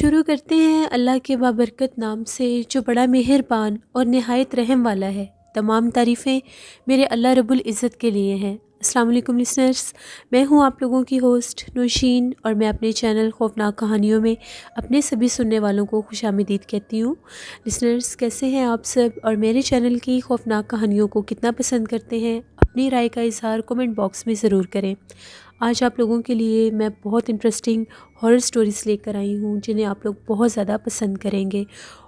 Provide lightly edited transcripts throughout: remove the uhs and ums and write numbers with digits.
शुरू करते हैं अल्लाह के बाबरकत नाम से जो बड़ा मेहरबान और नहायत रहम वाला है। तमाम तारीफ़ें मेरे अल्लाह रब्बुल इज़्ज़त के लिए हैं। अस्सलाम वालेकुम लिसनर्स, मैं हूँ आप लोगों की होस्ट नौशीन और मैं अपने चैनल खौफनाक कहानियों में अपने सभी सुनने वालों को खुशामदीद कहती हूँ। लिसनर्स, कैसे हैं आप सब और मेरे चैनल की खौफनाक कहानियों को कितना पसंद करते हैं? अपनी राय का इज़हार कमेंट बॉक्स में ज़रूर करें। आज आप लोगों के लिए मैं बहुत इंटरेस्टिंग हॉरर स्टोरीज़ लेकर आई हूँ जिन्हें आप लोग बहुत ज़्यादा पसंद करेंगे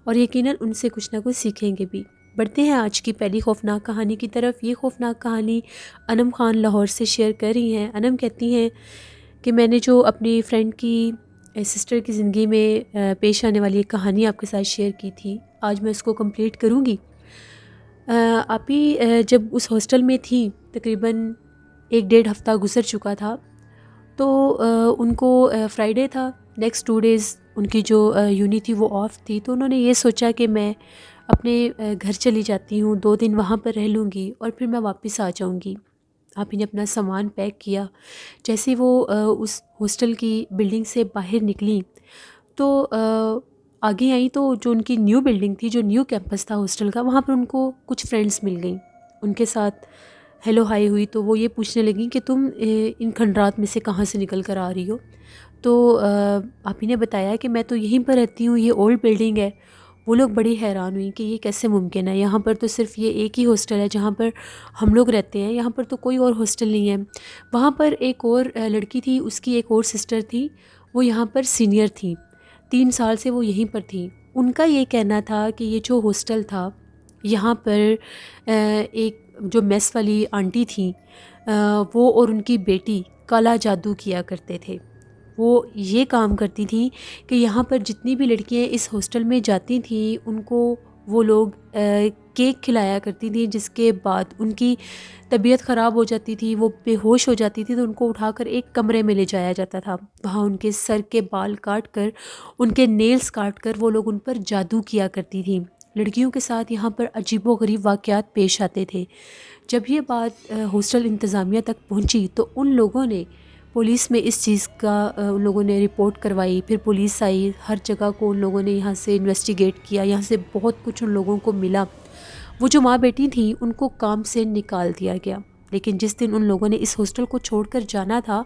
और यकीनन उनसे कुछ ना कुछ सीखेंगे भी। बढ़ते हैं आज की पहली खौफनाक कहानी की तरफ। ये खौफनाक कहानी अनम खान लाहौर से शेयर कर रही हैं। अनम कहती हैं कि मैंने जो अपनी फ्रेंड की सिस्टर की ज़िंदगी में पेश आने वाली एक कहानी आपके साथ शेयर की थी, आज मैं उसको कंप्लीट करूँगी। आप ही जब उस हॉस्टल में थी तकरीबन 1 डेढ़ हफ़्ता गुज़र चुका था, तो उनको फ्राइडे था, नेक्स्ट 2 डेज़ उनकी जो यूनी थी वो ऑफ थी, तो उन्होंने ये सोचा कि मैं अपने घर चली जाती हूँ, 2 दिन वहाँ पर रह लूँगी और फिर मैं वापस आ जाऊँगी। आप ही ने अपना सामान पैक किया। जैसे ही वो उस हॉस्टल की बिल्डिंग से बाहर निकली तो आगे आई तो जो उनकी न्यू बिल्डिंग थी, जो न्यू कैंपस था हॉस्टल का, वहाँ पर उनको कुछ फ्रेंड्स मिल गई। उनके साथ हेलो हाय हुई तो वो ये पूछने लगी कि तुम इन खंडरात में से कहाँ से निकल कर आ रही हो? तो आप ही ने बताया कि मैं तो यहीं पर रहती हूँ, ये ओल्ड बिल्डिंग है। वो लोग बड़ी हैरान हुई कि ये कैसे मुमकिन है, यहाँ पर तो सिर्फ ये एक ही हॉस्टल है जहाँ पर हम लोग रहते हैं, यहाँ पर तो कोई और हॉस्टल नहीं है। वहाँ पर एक और लड़की थी, उसकी एक और सिस्टर थी, वो यहाँ पर सीनियर थी, 3 साल से वो यहीं पर थी। उनका ये कहना था कि ये जो हॉस्टल था, यहाँ पर एक जो मेस वाली आंटी थी, वो और उनकी बेटी काला जादू किया करते थे। वो ये काम करती थी कि यहाँ पर जितनी भी लड़कियाँ इस हॉस्टल में जाती थीं उनको वो लोग केक खिलाया करती थी, जिसके बाद उनकी तबीयत ख़राब हो जाती थी, वो बेहोश हो जाती थी, तो उनको उठाकर एक कमरे में ले जाया जाता था। वहाँ उनके सर के बाल काट कर, उनके नेल्स काट कर वो लोग उन पर जादू किया करती थी। लड़कियों के साथ यहाँ पर अजीबोगरीब वाक़यात पेश आते थे। जब ये बात हॉस्टल इंतज़ामिया तक पहुँची तो उन लोगों ने पुलिस में इस चीज़ का उन लोगों ने रिपोर्ट करवाई। फिर पुलिस आई, हर जगह को उन लोगों ने यहाँ से इन्वेस्टिगेट किया, यहाँ से बहुत कुछ उन लोगों को मिला। वो जो माँ बेटी थी उनको काम से निकाल दिया गया, लेकिन जिस दिन उन लोगों ने इस हॉस्टल को छोड़कर जाना था,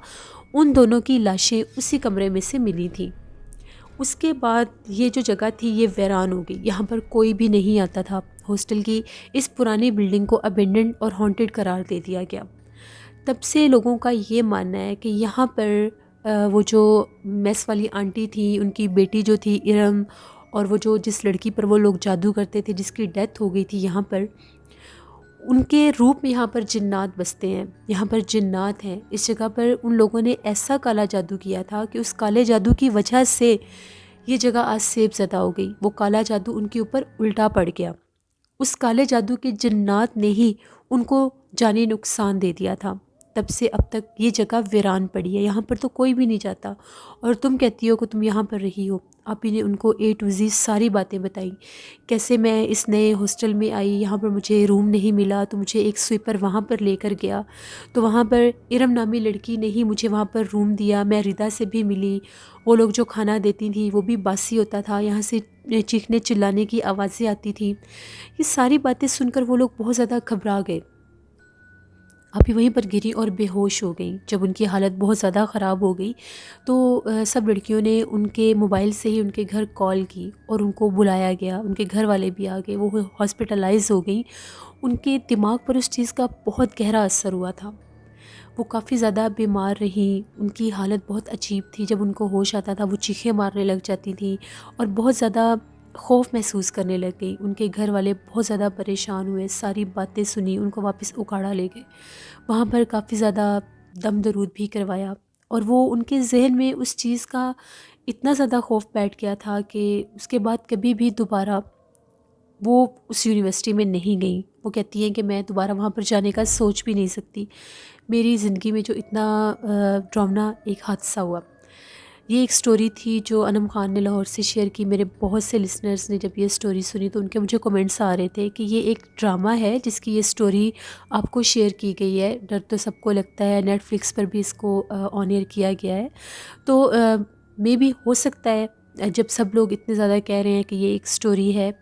उन दोनों की लाशें उसी कमरे में से मिली थी। उसके बाद ये जो जगह थी ये वीरान हो गई, यहाँ पर कोई भी नहीं आता था। हॉस्टल की इस पुरानी बिल्डिंग को अबेंडेंड और हॉन्टेड करार दे दिया गया। तब से लोगों का ये मानना है कि यहाँ पर वो जो मेस वाली आंटी थी, उनकी बेटी जो थी इरम, और वो जो जिस लड़की पर वो लोग जादू करते थे जिसकी डेथ हो गई थी यहाँ पर, उनके रूप में यहाँ पर जिन्नात बसते हैं। यहाँ पर जिन्नात हैं। इस जगह पर उन लोगों ने ऐसा काला जादू किया था कि उस काले जादू की वजह से ये जगह आज सेबज़दा हो गई। वो काला जादू उनके ऊपर उल्टा पड़ गया। उस काले जादू के जिन्नात ने ही उनको जानी नुकसान दे दिया था। तब से अब तक ये जगह वीरान पड़ी है, यहाँ पर तो कोई भी नहीं जाता। और तुम कहती हो कि तुम यहाँ पर रही हो। आप ही ने उनको A to Z सारी बातें बताई, कैसे मैं इस नए हॉस्टल में आई, यहाँ पर मुझे रूम नहीं मिला तो मुझे एक स्वीपर वहाँ पर लेकर गया, तो वहाँ पर इरम नामी लड़की ने ही मुझे वहाँ पर रूम दिया। मैं रिदा से भी मिली, वो लोग जो खाना देती थी वो भी बासी होता था, यहाँ से चीखने चिल्लाने की आवाज़ें आती थी। ये सारी बातें सुनकर वो लोग बहुत ज़्यादा घबरा गए। अभी वहीं पर गिरी और बेहोश हो गई। जब उनकी हालत बहुत ज़्यादा ख़राब हो गई तो सब लड़कियों ने उनके मोबाइल से ही उनके घर कॉल की और उनको बुलाया गया। उनके घर वाले भी आ गए, वो हॉस्पिटलाइज हो गई। उनके दिमाग पर उस चीज़ का बहुत गहरा असर हुआ था। वो काफ़ी ज़्यादा बीमार रहीं, उनकी हालत बहुत अजीब थी। जब उनको होश आता था वो चीखें मारने लग जाती थी और बहुत ज़्यादा खौफ महसूस करने लग गई। उनके घर वाले बहुत ज़्यादा परेशान हुए, सारी बातें सुनी, उनको वापस उकाड़ा ले गए। वहाँ पर काफ़ी ज़्यादा दम दरूद भी करवाया और वो उनके ज़हन में उस चीज़ का इतना ज़्यादा खौफ बैठ गया था कि उसके बाद कभी भी दोबारा वो उस यूनिवर्सिटी में नहीं गई। वो कहती हैं कि मैं दोबारा वहाँ पर जाने का सोच भी नहीं सकती। मेरी ज़िंदगी में जो इतना ड्रामना एक हादसा हुआ। ये एक स्टोरी थी जो अनम खान ने लाहौर से शेयर की। मेरे बहुत से लिसनर्स ने जब ये स्टोरी सुनी तो उनके मुझे कमेंट्स आ रहे थे कि ये एक ड्रामा है जिसकी ये स्टोरी आपको शेयर की गई है। डर तो सबको लगता है, नेटफ्लिक्स पर भी इसको ऑन एयर किया गया है। तो मे बी हो सकता है जब सब लोग इतने ज़्यादा कह रहे हैं कि ये एक स्टोरी है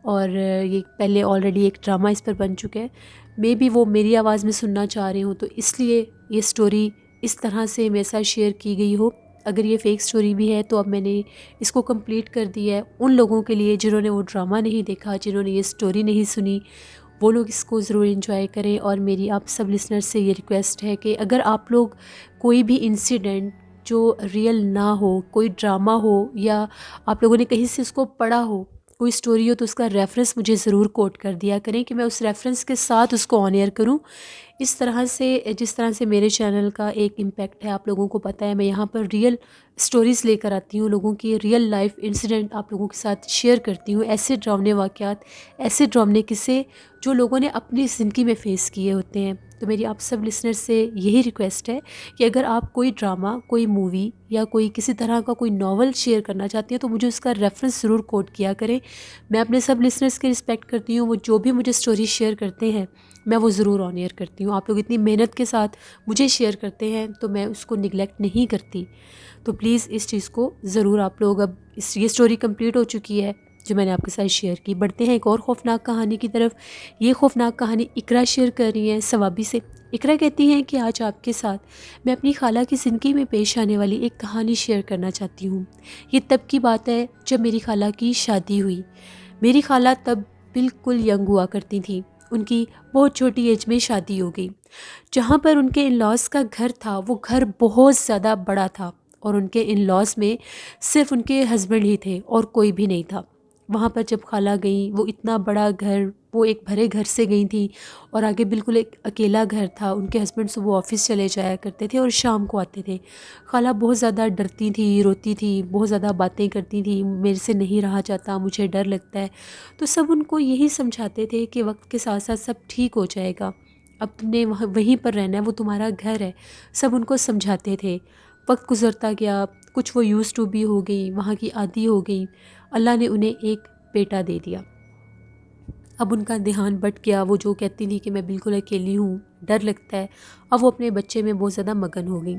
और ये पहले ऑलरेडी एक ड्रामा इस पर बन चुका है, मे बी वो मेरी आवाज़ में सुनना चाह रहे हो, तो इसलिए ये स्टोरी इस तरह से मेरे साथ शेयर की गई हो। अगर ये फ़ेक स्टोरी भी है तो अब मैंने इसको कंप्लीट कर दिया है उन लोगों के लिए जिन्होंने वो ड्रामा नहीं देखा, जिन्होंने ये स्टोरी नहीं सुनी, वो लोग इसको ज़रूर एंजॉय करें। और मेरी आप सब लिसनर्स से ये रिक्वेस्ट है कि अगर आप लोग कोई भी इंसिडेंट जो रियल ना हो, कोई ड्रामा हो या आप लोगों ने कहीं से उसको पढ़ा हो, कोई स्टोरी हो, तो उसका रेफरेंस मुझे ज़रूर कोट कर दिया करें कि मैं उस रेफरेंस के साथ उसको ऑन एयर करूँ। इस तरह से जिस तरह से मेरे चैनल का एक इम्पैक्ट है, आप लोगों को पता है, मैं यहाँ पर रियल स्टोरीज़ लेकर आती हूँ, लोगों की रियल लाइफ इंसिडेंट आप लोगों के साथ शेयर करती हूँ, ऐसे डरावने वाक़यात, ऐसे डरावने किस्से जो लोगों ने अपनी ज़िंदगी में फ़ेस किए होते हैं। तो मेरी आप सब लिसनर्स से यही रिक्वेस्ट है कि अगर आप कोई ड्रामा, कोई मूवी या कोई किसी तरह का कोई नॉवल शेयर करना चाहती हैं तो मुझे उसका रेफरेंस ज़रूर कोट किया करें। मैं अपने सब लिसनर्स की रिस्पेक्ट करती हूँ, वो जो भी मुझे स्टोरी शेयर करते हैं मैं वो ज़रूर ऑन एयर करती हूँ। आप लोग इतनी मेहनत के साथ मुझे शेयर करते हैं तो मैं उसको निगलेक्ट नहीं करती। तो प्लीज़ इस चीज़ को ज़रूर आप लोग, अब ये स्टोरी कंप्लीट हो चुकी है जो मैंने आपके साथ शेयर की। बढ़ते हैं एक और खौफनाक कहानी की तरफ। ये खौफनाक कहानी इकरा शेयर कर रही हैं सवाबी से। इकरा कहती हैं कि आज आपके साथ मैं अपनी खाला की ज़िंदगी में पेश आने वाली एक कहानी शेयर करना चाहती हूँ। ये तब की बात है जब मेरी खाला की शादी हुई। मेरी खाला तब बिल्कुल यंग हुआ करती थी, उनकी बहुत छोटी एज में शादी हो गई। जहाँ पर उनके इन लॉज़ का घर था वो घर बहुत ज़्यादा बड़ा था और उनके इन लॉज़ में सिर्फ उनके हस्बैंड ही थे और कोई भी नहीं था। वहाँ पर जब खाला गई, वो इतना बड़ा घर, वो एक भरे घर से गई थी और आगे बिल्कुल एक अकेला घर था। उनके हस्बैंड सुबह ऑफ़िस चले जाया करते थे और शाम को आते थे। खाला बहुत ज़्यादा डरती थी, रोती थी, बहुत ज़्यादा बातें करती थी, मेरे से नहीं रहा जाता, मुझे डर लगता है। तो सब उनको यही समझाते थे कि वक्त के साथ साथ सब ठीक हो जाएगा, अब तुमने वहीं पर रहना है, वो तुम्हारा घर है। सब उनको समझाते थे। वक्त गुजरता गया, कुछ वो यूज़ टू बी हो गई, वहाँ की आदी हो गई। अल्लाह ने उन्हें एक बेटा दे दिया। अब उनका ध्यान बट गया, वो जो कहती थी कि मैं बिल्कुल अकेली हूँ, डर लगता है, अब वो अपने बच्चे में बहुत ज़्यादा मगन हो गई।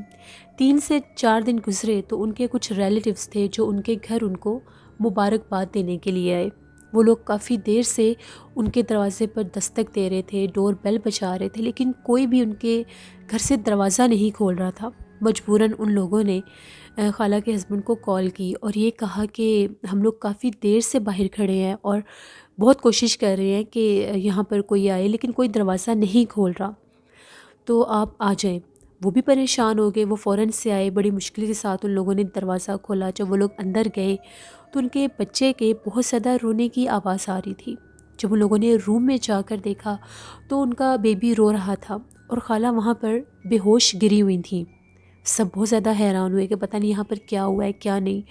3 से 4 दिन गुजरे तो उनके कुछ रिलेटिव्स थे जो उनके घर उनको मुबारकबाद देने के लिए आए। वो लोग काफ़ी देर से उनके दरवाज़े पर दस्तक दे रहे थे, डोर बेल बजा रहे थे, लेकिन कोई भी उनके घर से दरवाज़ा नहीं खोल रहा था। मजबूरन उन लोगों ने खाला के हस्बैंड को कॉल की और ये कहा कि हम लोग काफ़ी देर से बाहर खड़े हैं और बहुत कोशिश कर रहे हैं कि यहाँ पर कोई आए, लेकिन कोई दरवाज़ा नहीं खोल रहा, तो आप आ जाएं। वो भी परेशान हो गए, वो फ़ौरन से आए, बड़ी मुश्किल के साथ उन लोगों ने दरवाज़ा खोला। जब वो लोग अंदर गए तो उनके बच्चे के बहुत ज़्यादा रोने की आवाज़ आ रही थी। जब उन लोगों ने रूम में जाकर देखा तो उनका बेबी रो रहा था और खाला वहाँ पर बेहोश गिरी हुई थी। सब बहुत ज़्यादा हैरान हुए कि पता नहीं यहाँ पर क्या हुआ है, क्या नहीं।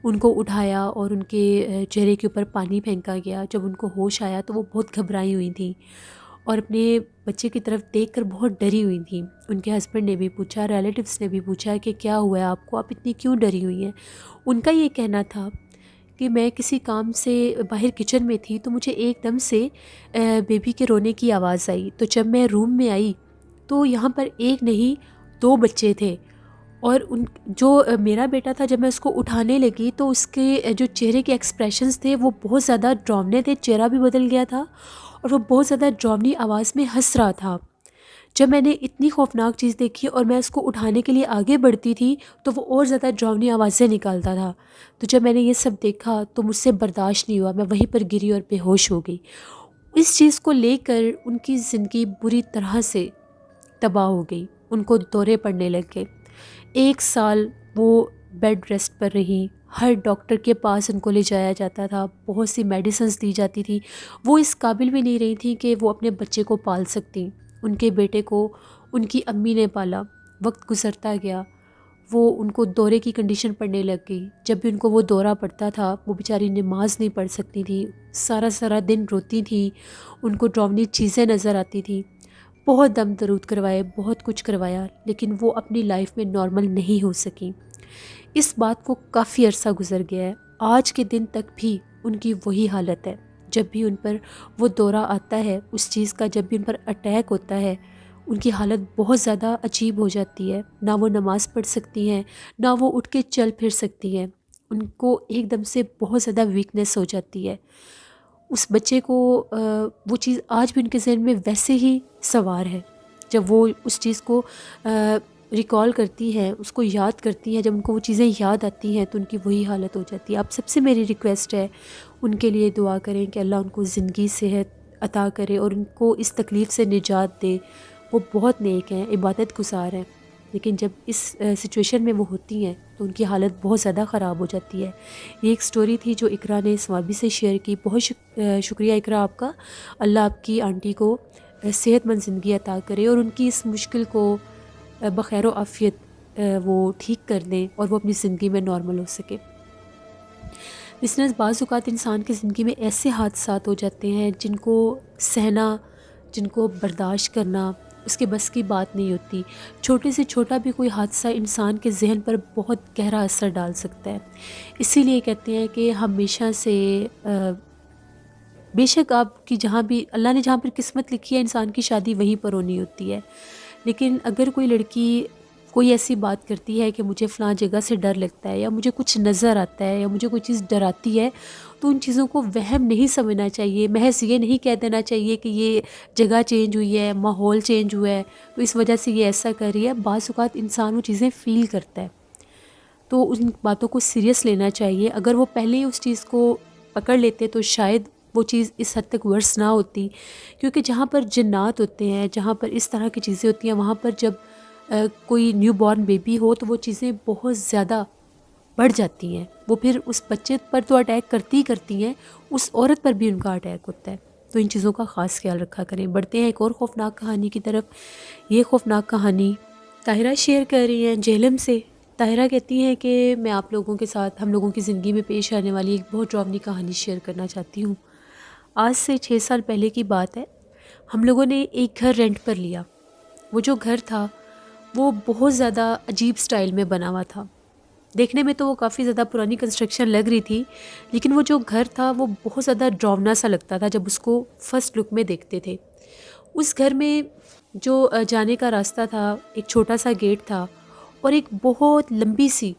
उनको उठाया और उनके चेहरे के ऊपर पानी फेंका गया। जब उनको होश आया तो वो बहुत घबराई हुई थी और अपने बच्चे की तरफ देखकर बहुत डरी हुई थी। उनके हस्बैंड ने भी पूछा, रिलेटिव्स ने भी पूछा कि क्या हुआ है आपको, आप इतनी क्यों डरी हुई हैं। उनका ये कहना था कि मैं किसी काम से बाहर किचन में थी तो मुझे एकदम से बेबी के रोने की आवाज़ आई। तो जब मैं रूम में आई तो यहाँ पर एक नहीं 2 बच्चे थे और उन जो मेरा बेटा था, जब मैं उसको उठाने लगी तो उसके जो चेहरे के एक्सप्रेशंस थे वो बहुत ज़्यादा डरावने थे, चेहरा भी बदल गया था और वो बहुत ज़्यादा डरावनी आवाज़ में हंस रहा था। जब मैंने इतनी खौफनाक चीज़ देखी और मैं उसको उठाने के लिए आगे बढ़ती थी तो वो और ज़्यादा डरावनी आवाज़ें निकालता था। तो जब मैंने ये सब देखा तो मुझसे बर्दाश्त नहीं हुआ, मैं वहीं पर गिरी और बेहोश हो गई। इस चीज़ को लेकर उनकी ज़िंदगी बुरी तरह से तबाह हो गई, उनको दौरे पड़ने लग गए। 1 साल वो बेड रेस्ट पर रहीं, हर डॉक्टर के पास उनको ले जाया जाता था, बहुत सी मेडिसिन्स दी जाती थी। वो इस काबिल भी नहीं रही थी कि वो अपने बच्चे को पाल सकती। उनके बेटे को उनकी अम्मी ने पाला। वक्त गुजरता गया, वो उनको दौरे की कंडीशन पड़ने लग गई। जब भी उनको वो दौरा पड़ता था वो बेचारी नमाज नहीं पढ़ सकती थी, सारा सारा दिन रोती थी, उनको डरावनी चीज़ें नज़र आती थी। बहुत दम दरूद करवाए, बहुत कुछ करवाया, लेकिन वो अपनी लाइफ में नॉर्मल नहीं हो सकी। इस बात को काफ़ी अरसा गुजर गया है, आज के दिन तक भी उनकी वही हालत है। जब भी उन पर वो दौरा आता है उस चीज़ का, जब भी उन पर अटैक होता है, उनकी हालत बहुत ज़्यादा अजीब हो जाती है। ना वो नमाज़ पढ़ सकती हैं, ना वो उठ के चल फिर सकती हैं। उनको एकदम से बहुत ज़्यादा वीकनेस हो जाती है। उस बच्चे को वो चीज़ आज भी उनके ज़हन में वैसे ही सवार है। जब वो उस चीज़ को रिकॉल करती हैं, उसको याद करती हैं, जब उनको वो चीज़ें याद आती हैं तो उनकी वही हालत हो जाती है। आप सबसे मेरी रिक्वेस्ट है, उनके लिए दुआ करें कि अल्लाह उनको ज़िंदगी सेहत अता करे और उनको इस तकलीफ़ से निजात दे। वो बहुत नेक हैं, इबादत गुज़ार हैं, लेकिन जब इस सिचुएशन में वो होती हैं तो उनकी हालत बहुत ज़्यादा ख़राब हो जाती है। ये एक स्टोरी थी जो इकरा ने स्वाबी से शेयर की। बहुत शुक्रिया इकरा आपका। अल्लाह आपकी आंटी को सेहतमंद ज़िंदगी अता करे और उनकी इस मुश्किल को बख़ैर व आफ़ियत वो ठीक कर दें और वो अपनी ज़िंदगी में नॉर्मल हो सके। लिसनर्स, बाज़ औक़ात इंसान की ज़िंदगी में ऐसे हादसात हो जाते हैं जिनको सहना, जिनको बर्दाश्त करना उसके बस की बात नहीं होती। छोटे से छोटा भी कोई हादसा इंसान के ज़हन पर बहुत गहरा असर डाल सकता है। इसीलिए कहते हैं कि हमेशा से बेशक आपकी जहाँ भी अल्लाह ने जहाँ पर किस्मत लिखी है इंसान की शादी वहीं पर होनी होती है। लेकिन अगर कोई लड़की कोई ऐसी बात करती है कि मुझे फ़लाँ जगह से डर लगता है या मुझे कुछ नज़र आता है या मुझे कोई चीज़ डराती है, तो उन चीज़ों को वहम नहीं समझना चाहिए। महज़ ये नहीं कह देना चाहिए कि ये जगह चेंज हुई है, माहौल चेंज हुआ है, तो इस वजह से ये ऐसा कर रही है। बाज़ औक़ात इंसान वो चीज़ें फ़ील करता है, तो उन बातों को सीरियस लेना चाहिए। अगर वो पहले ही उस चीज़ को पकड़ लेते तो शायद वो चीज़ इस हद तक वर्स ना होती। क्योंकि जहाँ पर जिन्नात होते हैं, जहाँ पर इस तरह की चीज़ें होती हैं, वहाँ पर जब कोई न्यू बॉर्न बेबी हो तो वो चीज़ें बहुत ज़्यादा बढ़ जाती हैं। वो फिर उस बच्चे पर तो अटैक करती ही करती हैं, उस औरत पर भी उनका अटैक होता है। तो इन चीज़ों का ख़ास ख्याल रखा करें। बढ़ते हैं एक और ख़ौफ़नाक कहानी की तरफ। ये ख़ौफ़नाक कहानी ताहिरा शेयर कर रही हैं जेहलम से। ताहिरा कहती हैं कि मैं आप लोगों के साथ हम लोगों की ज़िंदगी में पेश आने वाली एक बहुत डरावनी कहानी शेयर करना चाहती हूँ। आज से 6 साल पहले की बात है। हम लोगों ने एक घर रेंट पर लिया। वो जो घर था वो बहुत ज़्यादा अजीब स्टाइल में बना हुआ था। देखने में तो वो काफ़ी ज़्यादा पुरानी कंस्ट्रक्शन लग रही थी, लेकिन वो जो घर था वो बहुत ज़्यादा डरावना सा लगता था जब उसको फर्स्ट लुक में देखते थे। उस घर में जो जाने का रास्ता था, एक छोटा सा गेट था और एक बहुत लंबी सी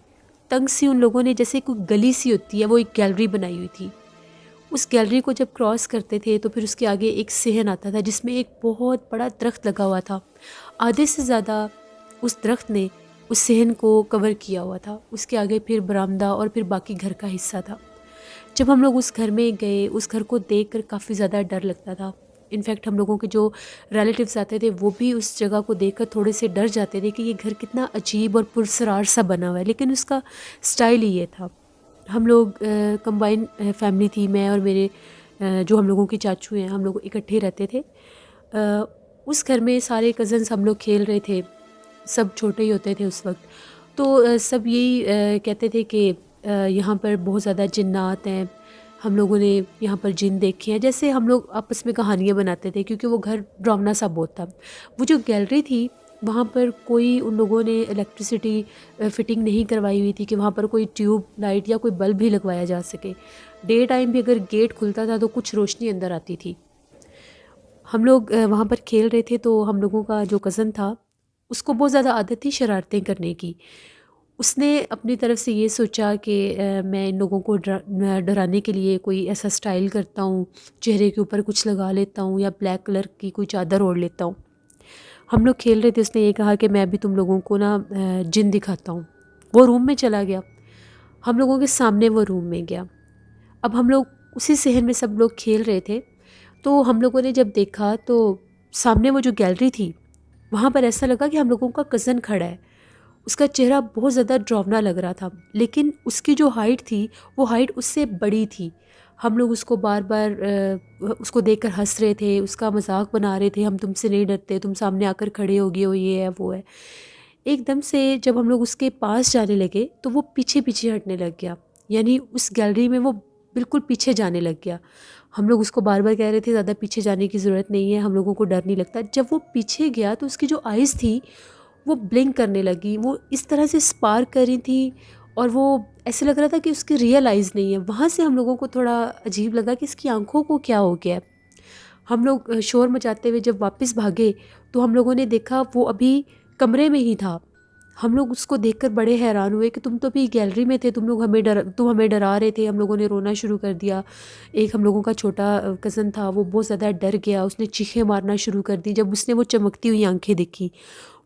तंग सी उन लोगों ने जैसे कोई गली सी होती है वो एक गैलरी बनाई हुई थी। उस गैलरी को जब क्रॉस करते थे तो फिर उसके आगे एक सहन आता था जिसमें एक बहुत बड़ा दरख्त लगा हुआ था। आधे से ज़्यादा उस दरख्त ने उस सहन को कवर किया हुआ था। उसके आगे फिर बरामदा और फिर बाकी घर का हिस्सा था। जब हम लोग उस घर में गए, उस घर को देखकर काफ़ी ज़्यादा डर लगता था। इनफैक्ट हम लोगों के जो रिलेटिव्स आते थे वो भी उस जगह को देखकर थोड़े से डर जाते थे कि ये घर कितना अजीब और पुरस्रार सा बना हुआ है, लेकिन उसका स्टाइल ही ये था। हम लोग कंबाइन फैमिली थी, मैं और मेरे जो हम लोगों के चाचू हैं, हम लोग इकट्ठे रहते थे। उस घर में सारे कज़न्स हम लोग खेल रहे थे, सब छोटे ही होते थे उस वक्त। तो सब यही कहते थे कि यहाँ पर बहुत ज़्यादा जिन्नात हैं, हम लोगों ने यहाँ पर जिन देखे हैं। जैसे हम लोग आपस में कहानियाँ बनाते थे क्योंकि वो घर डरावना सा बहुत था। वो जो गैलरी थी वहाँ पर कोई उन लोगों ने इलेक्ट्रिसिटी फिटिंग नहीं करवाई हुई थी कि वहाँ पर कोई ट्यूब लाइट या कोई बल्ब भी लगवाया जा सके। डे टाइम भी अगर गेट खुलता था तो कुछ रोशनी अंदर आती थी। हम लोग वहाँ पर खेल रहे थे तो हम लोगों का जो कज़न था उसको बहुत ज़्यादा आदत थी शरारतें करने की। उसने अपनी तरफ से ये सोचा कि मैं इन लोगों को डराने के लिए कोई ऐसा स्टाइल करता हूँ, चेहरे के ऊपर कुछ लगा लेता हूँ या ब्लैक कलर की कोई चादर ओढ़ लेता हूँ। हम लोग खेल रहे थे, उसने ये कहा कि मैं अभी तुम लोगों को ना जिन दिखाता हूँ। वो रूम में चला गया, हम लोगों के सामने वो रूम में गया। अब हम लोग उसी शहर में सब लोग खेल रहे थे, तो हम लोगों ने जब देखा तो सामने वो जो गैलरी थी वहाँ पर ऐसा लगा कि हम लोगों का कज़न खड़ा है। उसका चेहरा बहुत ज़्यादा डरावना लग रहा था, लेकिन उसकी जो हाइट थी वो हाइट उससे बड़ी थी। हम लोग उसको बार बार उसको देखकर हंस रहे थे, उसका मजाक बना रहे थे, हम तुमसे नहीं डरते, तुम सामने आकर खड़े हो गए हो, ये है वो है। एकदम से जब हम लोग उसके पास जाने लगे तो वो पीछे पीछे हटने लग गया, यानी उस गैलरी में वो बिल्कुल पीछे जाने लग गया। हम लोग उसको बार बार कह रहे थे ज़्यादा पीछे जाने की ज़रूरत नहीं है, हम लोगों को डर नहीं लगता। जब वो पीछे गया तो उसकी जो आइज़ थी वो ब्लिंक करने लगी, वो इस तरह से स्पार्क कर रही थी और वो ऐसे लग रहा था कि उसकी रियल आइज़ नहीं है। वहाँ से हम लोगों को थोड़ा अजीब लगा कि इसकी आंखों को क्या हो गया है। हम लोग शोर मचाते हुए जब वापस भागे तो हम लोगों ने देखा वो अभी कमरे में ही था। हम लोग उसको देखकर बड़े हैरान हुए कि तुम तो अभी गैलरी में थे, तुम हमें डरा रहे थे। हम लोगों ने रोना शुरू कर दिया। एक हम लोगों का छोटा कज़न था, वो बहुत ज़्यादा डर गया, उसने चीखें मारना शुरू कर दी जब उसने वो चमकती हुई आंखें देखी।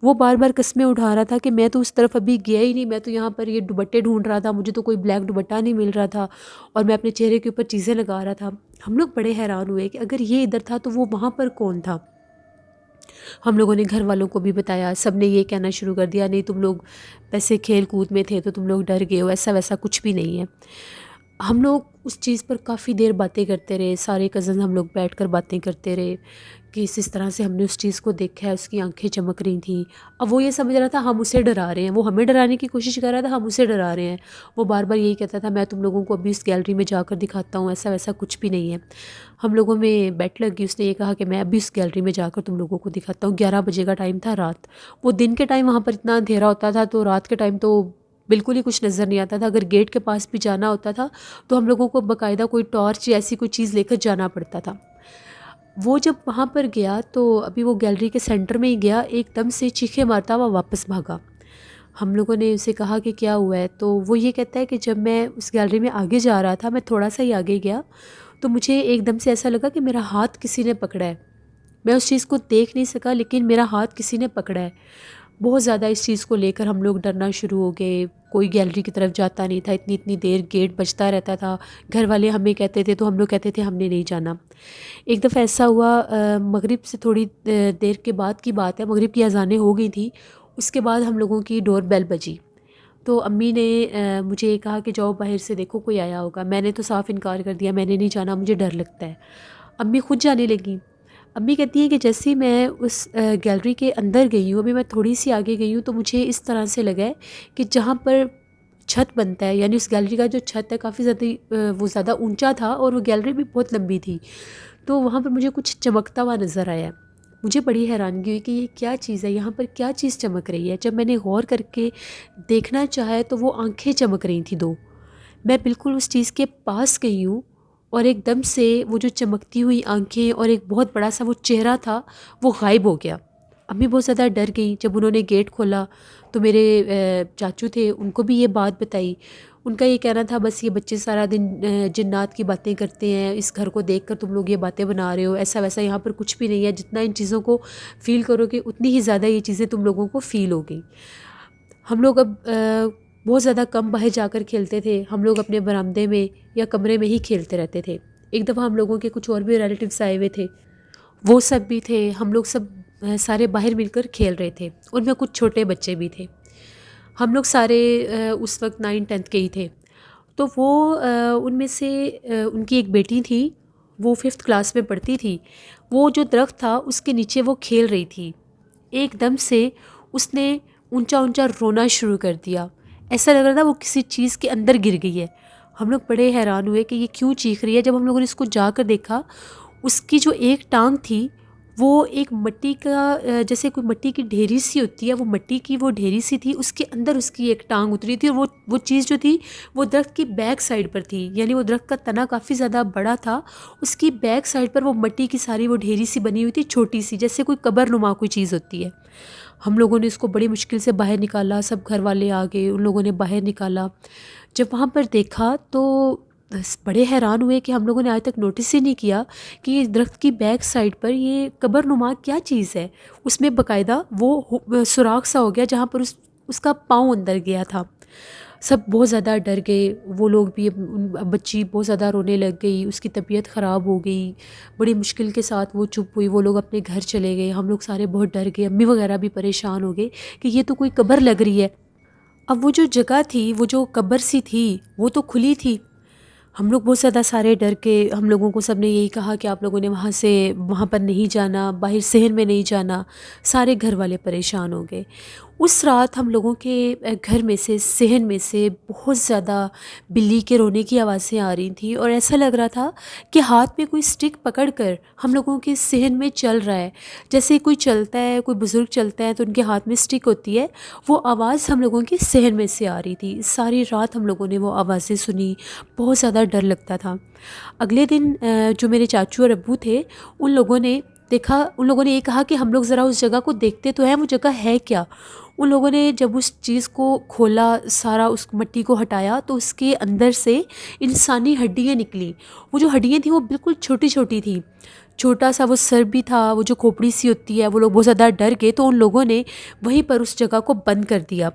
वो बार बार कस्में उठा रहा था कि मैं तो उस तरफ अभी गया ही नहीं, मैं तो यहाँ पर ये दुपट्टे ढूंढ रहा था, मुझे तो कोई ब्लैक दुपट्टा नहीं मिल रहा था और मैं अपने चेहरे के ऊपर चीज़ें लगा रहा था। हम लोग बड़े हैरान हुए कि अगर ये इधर था तो वो वहाँ पर कौन था। हम लोगों ने घर वालों को भी बताया, सब ने ये कहना शुरू कर दिया, नहीं तुम लोग वैसे खेल कूद में थे तो तुम लोग डर गए हो, ऐसा वैसा कुछ भी नहीं है। हम लोग उस चीज़ पर काफ़ी देर बातें करते रहे, सारे कज़न हम लोग बैठकर बातें करते रहे कि इस तरह से हमने उस चीज़ को देखा है, उसकी आंखें चमक रही थी। अब वो ये समझ रहा था हम उसे डरा रहे हैं, वो हमें डराने की कोशिश कर रहा था, हम उसे डरा रहे हैं। वो बार बार यही कहता था मैं तुम लोगों को अभी इस गैलरी में जाकर दिखाता हूँ, ऐसा वैसा कुछ भी नहीं है। हम लोगों में बैठ लगी, उसने ये कहा कि मैं अभी उस गैलरी में जाकर तुम लोगों को दिखाता हूँ। 11 बजे का टाइम था, रात। वो दिन के टाइम वहाँ पर इतना अंधेरा होता था, तो रात के टाइम तो बिल्कुल ही कुछ नज़र नहीं आता था। अगर गेट के पास भी जाना होता था तो हम लोगों को बाकायदा कोई टॉर्च या ऐसी कोई चीज़ लेकर जाना पड़ता था। वो जब वहाँ पर गया तो अभी वो गैलरी के सेंटर में ही गया, एकदम से चीखें मारता हुआ वापस भागा। हम लोगों ने उसे कहा कि क्या हुआ है, तो वो ये कहता है कि जब मैं उस गैलरी में आगे जा रहा था, मैं थोड़ा सा ही आगे गया तो मुझे एकदम से ऐसा लगा कि मेरा हाथ किसी ने पकड़ा है। मैं उस चीज़ को देख नहीं सका, लेकिन मेरा हाथ किसी ने पकड़ा है। बहुत ज़्यादा इस चीज़ को लेकर हम लोग डरना शुरू हो गए। कोई गैलरी की तरफ जाता नहीं था, इतनी इतनी देर गेट बजता रहता था। घर वाले हमें कहते थे तो हम लोग कहते थे हमने नहीं जाना। एक दफ़ा ऐसा हुआ, मगरिब से थोड़ी देर के बाद की बात है, मगरिब की अज़ानें हो गई थी। उसके बाद हम लोगों की डोर बेल बजी तो अम्मी ने मुझे ये कहा कि जाओ बाहर से देखो कोई आया होगा। मैंने तो साफ़ इनकार कर दिया, मैंने नहीं जाना, मुझे डर लगता है। अम्मी खुद जाने लगी। अम्मी कहती हैं कि जैसे ही मैं उस गैलरी के अंदर गई हूँ, अभी मैं थोड़ी सी आगे गई हूँ तो मुझे इस तरह से लगा है कि जहाँ पर छत बनता है, यानी उस गैलरी का जो छत है काफ़ी ज़्यादा वो ज़्यादा ऊंचा था और वो गैलरी भी बहुत लंबी थी। तो वहाँ पर मुझे कुछ चमकता हुआ नज़र आया। मुझे बड़ी हैरानगी हुई कि ये क्या चीज़ है, यहाँ पर क्या चीज़ चमक रही है। जब मैंने गौर करके देखना चाहा तो वो आंखें चमक रही थी दो। मैं बिल्कुल उस चीज़ के पास गई हूँ और एकदम से वो जो चमकती हुई आंखें और एक बहुत बड़ा सा वो चेहरा था, वो गायब हो गया। अम्मी बहुत ज़्यादा डर गई। जब उन्होंने गेट खोला तो मेरे चाचू थे, उनको भी ये बात बताई। उनका ये कहना था बस ये बच्चे सारा दिन जिन्नात की बातें करते हैं, इस घर को देखकर तुम लोग ये बातें बना रहे हो, ऐसा वैसा यहाँ पर कुछ भी नहीं है। जितना इन चीज़ों को फ़ील करोगे उतनी ही ज़्यादा ये चीज़ें तुम लोगों को फ़ील होगी। हम लोग अब बहुत ज़्यादा कम बाहर जाकर खेलते थे। हम लोग अपने बरामदे में या कमरे में ही खेलते रहते थे। एक दफ़ा हम लोगों के कुछ और भी रिलेटिव्स आए हुए थे, वो सब भी थे। हम लोग सब सारे बाहर मिलकर खेल रहे थे, उनमें कुछ छोटे बच्चे भी थे। हम लोग सारे उस वक्त 9th-10th के ही थे। तो वो उनमें से उनकी एक बेटी थी, वो 5th क्लास में पढ़ती थी। वो जो दरख्त था उसके नीचे वो खेल रही थी। एकदम से उसने ऊंचा ऊंचा रोना शुरू कर दिया। ऐसा लग रहा था वो किसी चीज़ के अंदर गिर गई है। हम लोग बड़े हैरान हुए कि ये क्यों चीख रही है। जब हम लोगों ने इसको जाकर देखा, उसकी जो एक टांग थी वो एक मिट्टी का जैसे कोई मिट्टी की ढेरी सी होती है, वो मिट्टी की वो ढेरी सी थी, उसके अंदर उसकी एक टांग उतरी थी। और वो चीज़ जो थी वो दरख्त की बैक साइड पर थी, यानी वो दरख्त का तना काफ़ी ज़्यादा बड़ा था। उसकी बैक साइड पर वो मिट्टी की सारी वो ढेरी सी बनी हुई थी, छोटी सी, जैसे कोई कब्रनुमा कोई चीज़ होती है। हम लोगों ने इसको बड़ी मुश्किल से बाहर निकाला, सब घर वाले आ गए, उन लोगों ने बाहर निकाला। जब वहाँ पर देखा तो बड़े हैरान हुए कि हम लोगों ने आज तक नोटिस ही नहीं किया कि ये दरख्त की बैक साइड पर ये कब्रनुमा क्या चीज़ है। उसमें बाकायदा वो सुराख सा हो गया जहाँ पर उसका पाँव अंदर गया था। सब बहुत ज़्यादा डर गए। वो लोग भी, बच्ची बहुत ज़्यादा रोने लग गई, उसकी तबीयत ख़राब हो गई। बड़ी मुश्किल के साथ वो चुप हुई, वो लोग अपने घर चले गए। हम लोग सारे बहुत डर गए, अम्मी वगैरह भी परेशान हो गए कि ये तो कोई कब्र लग रही है। अब वो जो जगह थी, वो जो कब्र सी थी, वो तो खुली थी। हम लोग बहुत ज़्यादा सारे डर के, हम लोगों को सब ने यही कहा कि आप लोगों ने वहाँ पर नहीं जाना, बाहर शहर में नहीं जाना। सारे घर वाले परेशान हो गए। उस रात हम लोगों के घर में से, सहन में से बहुत ज़्यादा बिल्ली के रोने की आवाज़ें आ रही थी और ऐसा लग रहा था कि हाथ में कोई स्टिक पकड़कर हम लोगों के सहन में चल रहा है। जैसे कोई चलता है, कोई बुज़ुर्ग चलता है तो उनके हाथ में स्टिक होती है, वो आवाज़ हम लोगों के सहन में से आ रही थी। सारी रात हम लोगों ने वो आवाज़ें सुनी, बहुत ज़्यादा डर लगता था। अगले दिन जो मेरे चाचू और अब्बू थे, उन लोगों ने देखा, उन लोगों ने ये कहा कि हम लोग ज़रा उस जगह को देखते तो हैं, वो जगह है क्या? उन लोगों ने जब उस चीज़ को खोला, सारा उस मिट्टी को हटाया, तो उसके अंदर से इंसानी हड्डियाँ निकली। वो जो हड्डियाँ थीं वो बिल्कुल छोटी-छोटी थीं। छोटा-सा वो सर भी था, वो जो खोपड़ी सी होती है। वो लोग बहुत ज़्यादा डर गए, तो उन लोगों ने वहीं पर उस जगह को बंद कर दिया।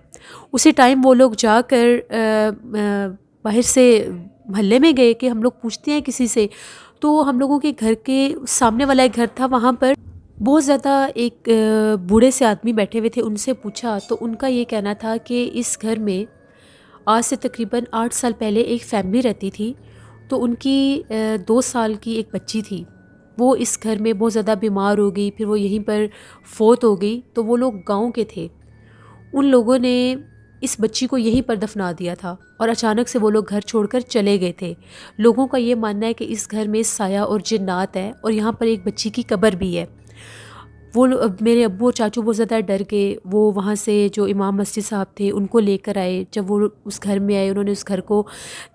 उसी टाइम वो लोग जाकर बाहर से मोहल्ले में गए कि हम लोग पूछते हैं किसी से। तो हम लोगों के घर के सामने वाला एक घर था, वहाँ पर बहुत ज़्यादा एक बूढ़े से आदमी बैठे हुए थे। उनसे पूछा तो उनका ये कहना था कि इस घर में आज से तकरीबन 8 साल पहले एक फैमिली रहती थी। तो उनकी 2 साल की एक बच्ची थी। वो इस घर में बहुत ज़्यादा बीमार हो गई, फिर वो यहीं पर फ़ौत हो गई। तो वो लोग गाँव के थे। उन लोगों ने इस बच्ची को यहीं पर दफना दिया था और अचानक से वो लोग घर छोड़कर चले गए थे। लोगों का ये मानना है कि इस घर में साया और जिन्नात है और यहाँ पर एक बच्ची की कब्र भी है। मेरे अब्बू और चाचू बहुत ज़्यादा डर गए। वो वहाँ से जो इमाम मस्जिद साहब थे उनको लेकर आए। जब वो उस घर में आए, उन्होंने उस घर को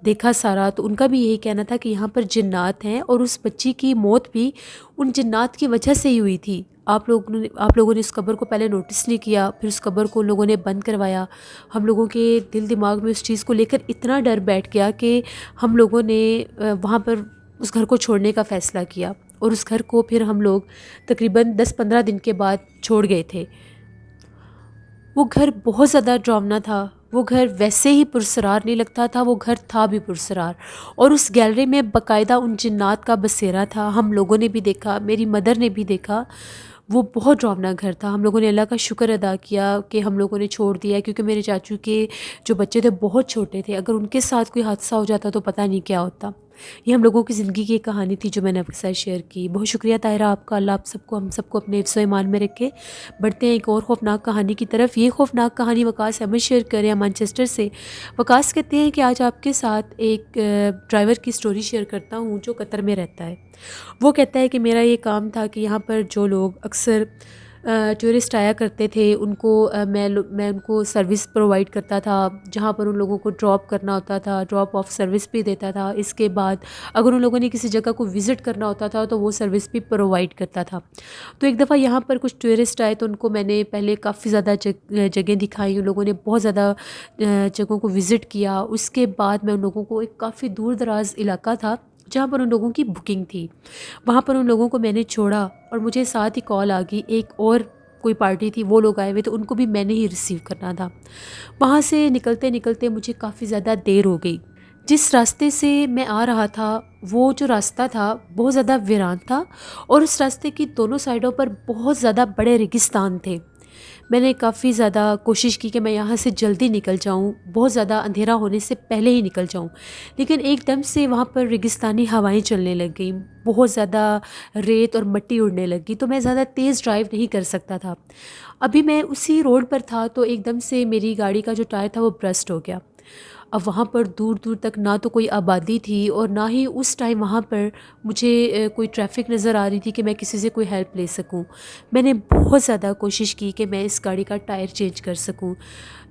देखा सारा, तो उनका भी यही कहना था कि यहाँ पर जिन्नात हैं और उस बच्ची की मौत भी उन जिन्नात की वजह से ही हुई थी। आप लोगों ने इस कब्र को पहले नोटिस नहीं किया, फिर उस कब्र को लोगों ने बंद करवाया। हम लोगों के दिल दिमाग में उस चीज़ को लेकर इतना डर बैठ गया कि हम लोगों ने वहाँ पर उस घर को छोड़ने का फ़ैसला किया और उस घर को फिर हम लोग तकरीबन 10-15 दिन के बाद छोड़ गए थे। वो घर बहुत ज़्यादा डरावना था। वो घर वैसे ही पुरस्रार नहीं लगता था, वो घर था भी पुरस्रार। और उस गैलरी में बाकायदा उन जिन्नात का बसेरा था। हम लोगों ने भी देखा, मेरी मदर ने भी देखा। वो बहुत डरावना घर था। हम लोगों ने अल्लाह का शुक्र अदा किया कि हम लोगों ने छोड़ दिया, क्योंकि मेरे चाचू के जो बच्चे थे बहुत छोटे थे। अगर उनके साथ कोई हादसा हो जाता तो पता नहीं क्या होता। ये हम लोगों की ज़िंदगी की एक कहानी थी जो मैंने आपके साथ शेयर की। बहुत शुक्रिया ताहिरा आपका। अल्लाह आप सबको, हम सबको अपने हिफ्ज़ ओ ईमान में रखे। बढ़ते हैं एक और खौफनाक कहानी की तरफ। ये खौफनाक कहानी वकास अहमद शेयर कर रहे हैं मैनचेस्टर से। वकास कहते हैं कि आज आपके साथ एक ड्राइवर की स्टोरी शेयर करता हूँ जो कतर में रहता है। वो कहता है कि मेरा ये काम था कि यहाँ पर जो लोग अक्सर टूरिस्ट आया करते थे उनको मैं उनको सर्विस प्रोवाइड करता था। जहाँ पर उन लोगों को ड्रॉप करना होता था, ड्रॉप ऑफ सर्विस भी देता था। इसके बाद अगर उन लोगों ने किसी जगह को विज़िट करना होता था तो वो सर्विस भी प्रोवाइड करता था। तो एक दफ़ा यहाँ पर कुछ टूरिस्ट आए तो उनको मैंने पहले काफ़ी ज़्यादा जगह दिखाई। उन लोगों ने बहुत ज़्यादा जगहों को विज़िट किया। उसके बाद मैं उन लोगों को, एक काफ़ी दूर दराज़ इलाका था जहाँ पर उन लोगों की बुकिंग थी, वहाँ पर उन लोगों को मैंने छोड़ा और मुझे साथ ही कॉल आ गई। एक और कोई पार्टी थी, वो लोग आए हुए, तो उनको भी मैंने ही रिसीव करना था। वहाँ से निकलते निकलते मुझे काफ़ी ज़्यादा देर हो गई। जिस रास्ते से मैं आ रहा था, वो जो रास्ता था बहुत ज़्यादा वीरान था और उस रास्ते की दोनों साइडों पर बहुत ज़्यादा बड़े रेगिस्तान थे। मैंने काफ़ी ज़्यादा कोशिश की कि मैं यहाँ से जल्दी निकल जाऊँ, बहुत ज़्यादा अंधेरा होने से पहले ही निकल जाऊँ, लेकिन एकदम से वहाँ पर रेगिस्तानी हवाएं चलने लग गई। बहुत ज़्यादा रेत और मिट्टी उड़ने लगी, तो मैं ज़्यादा तेज़ ड्राइव नहीं कर सकता था। अभी मैं उसी रोड पर था तो एकदम से मेरी गाड़ी का जो टायर था वो ब्रस्ट हो गया। अब वहाँ पर दूर दूर तक ना तो कोई आबादी थी और ना ही उस टाइम वहाँ पर मुझे कोई ट्रैफिक नज़र आ रही थी कि मैं किसी से कोई हेल्प ले सकूँ। मैंने बहुत ज़्यादा कोशिश की कि मैं इस गाड़ी का टायर चेंज कर सकूँ।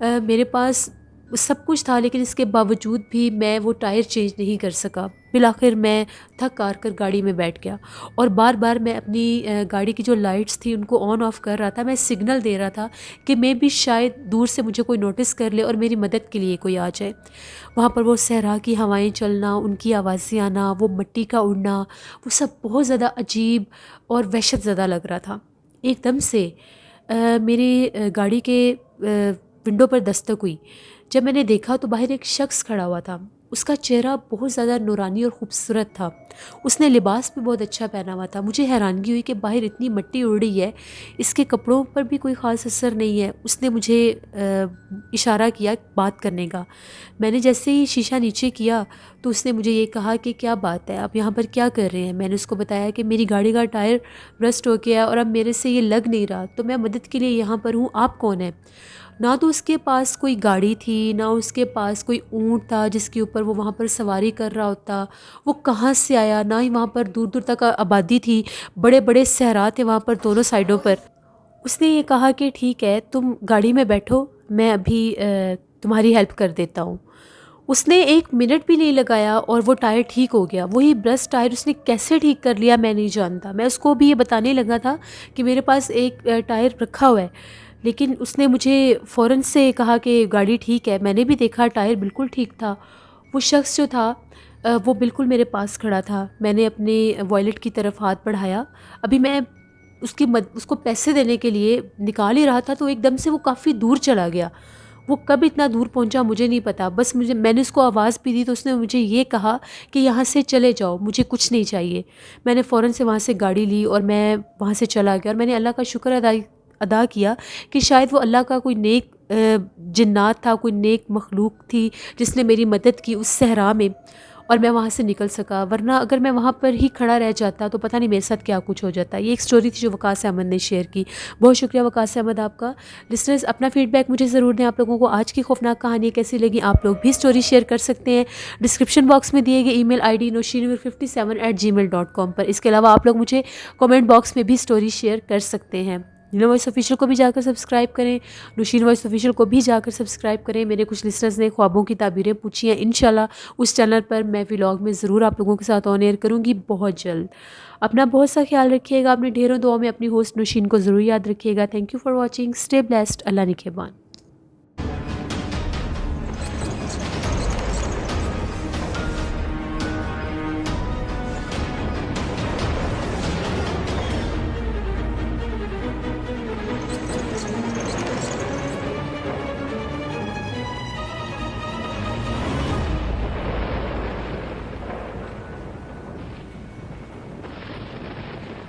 मेरे पास सब कुछ था, लेकिन इसके बावजूद भी मैं वो टायर चेंज नहीं कर सका। फिर आखिर मैं थक हार कर गाड़ी में बैठ गया और बार बार मैं अपनी गाड़ी की जो लाइट्स थी उनको ऑन ऑफ़ कर रहा था। मैं सिग्नल दे रहा था कि मैं भी शायद दूर से मुझे कोई नोटिस कर ले और मेरी मदद के लिए कोई आ जाए। वहाँ पर वो सहरा की हवाएं चलना, उनकी आवाज़ें आना, वो मिट्टी का उड़ना, वो सब बहुत ज़्यादा अजीब और वहशत ज़दा लग रहा था। एकदम से मेरी गाड़ी के विंडो पर दस्तक हुई। जब मैंने देखा तो बाहर एक शख्स खड़ा हुआ था। उसका चेहरा बहुत ज़्यादा नूरानी और ख़ूबसूरत था। उसने लिबास भी बहुत अच्छा पहना हुआ था। मुझे हैरानगी हुई कि बाहर इतनी मिट्टी उड़ रही है, इसके कपड़ों पर भी कोई ख़ास असर नहीं है। उसने मुझे इशारा किया बात करने का। मैंने जैसे ही शीशा नीचे किया तो उसने मुझे ये कहा कि क्या बात है, आप यहाँ पर क्या कर रहे हैं। मैंने उसको बताया कि मेरी गाड़ी का टायर रस्ट हो गया और अब मेरे से ये लग नहीं रहा, तो मैं मदद के लिए यहाँ पर हूँ, आप कौन हैं। ना तो उसके पास कोई गाड़ी थी, ना उसके पास कोई ऊँट था जिसके ऊपर वो वहाँ पर सवारी कर रहा होता। वो कहाँ से आया, ना ही वहाँ पर दूर दूर तक आबादी थी। बड़े बड़े सहरा थे वहाँ पर दोनों साइडों पर। उसने ये कहा कि ठीक है, तुम गाड़ी में बैठो, मैं अभी तुम्हारी हेल्प कर देता हूँ। उसने 1 मिनट भी नहीं लगाया और वो टायर ठीक हो गया। वही ब्रस्ट टायर उसने कैसे ठीक कर लिया मैं नहीं जानता। मैं उसको भी ये बताने लगा था कि मेरे पास एक टायर रखा हुआ है, लेकिन उसने मुझे फ़ौरन से कहा कि गाड़ी ठीक है। मैंने भी देखा टायर बिल्कुल ठीक था। वो शख़्स जो था वो बिल्कुल मेरे पास खड़ा था। मैंने अपने वॉलेट की तरफ हाथ बढ़ाया। अभी मैं उसको पैसे देने के लिए निकाल ही रहा था तो एकदम से वो काफ़ी दूर चला गया। वो कब इतना दूर पहुंचा मुझे नहीं पता। बस मैंने उसको आवाज़ भी दी तो उसने मुझे ये कहा कि यहाँ से चले जाओ, मुझे कुछ नहीं चाहिए। मैंने फ़ौरन से वहाँ से गाड़ी ली और मैं वहाँ से चला गया और मैंने अल्लाह का शुक्र अदा किया कि शायद वो अल्लाह का कोई नेक जिन्नात था, कोई नेक मखलूक थी जिसने मेरी मदद की उस सहरा में और मैं वहाँ से निकल सका। वरना अगर मैं वहाँ पर ही खड़ा रह जाता तो पता नहीं मेरे साथ क्या कुछ हो जाता। ये एक स्टोरी थी जो वकास अहमद ने शेयर की। बहुत शुक्रिया वकास अहमद आपका। लिसनर्स, अपना फीडबैक मुझे ज़रूर दें। आप लोगों को आज की खौफनाक कहानी कैसी लगी? आप लोग भी स्टोरी शेयर कर सकते हैं डिस्क्रिप्शन बॉक्स में दिए गए ईमेल आईडी noshinur57@gmail.com पर। इसके अलावा आप लोग मुझे कमेंट बॉक्स में भी स्टोरी शेयर कर सकते हैं। नीना वॉइस ऑफिशियल को भी जाकर सब्सक्राइब करें, नौशीन वॉइस ऑफिशियल को भी जाकर सब्सक्राइब करें। मेरे कुछ लिसनर्स ने ख्वाबों की ताबीरें पूछी हैं, इंशाल्लाह उस चैनल पर मैं व्लॉग में ज़रूर आप लोगों के साथ ऑन एयर करूँगी बहुत जल्द। अपना बहुत सा ख्याल रखिएगा। अपने ढेरों दुआओं में अपनी होस्ट नौशीन को ज़रूर याद रखिएगा। Thank you for watching. Stay blessed. Allah निगहबान।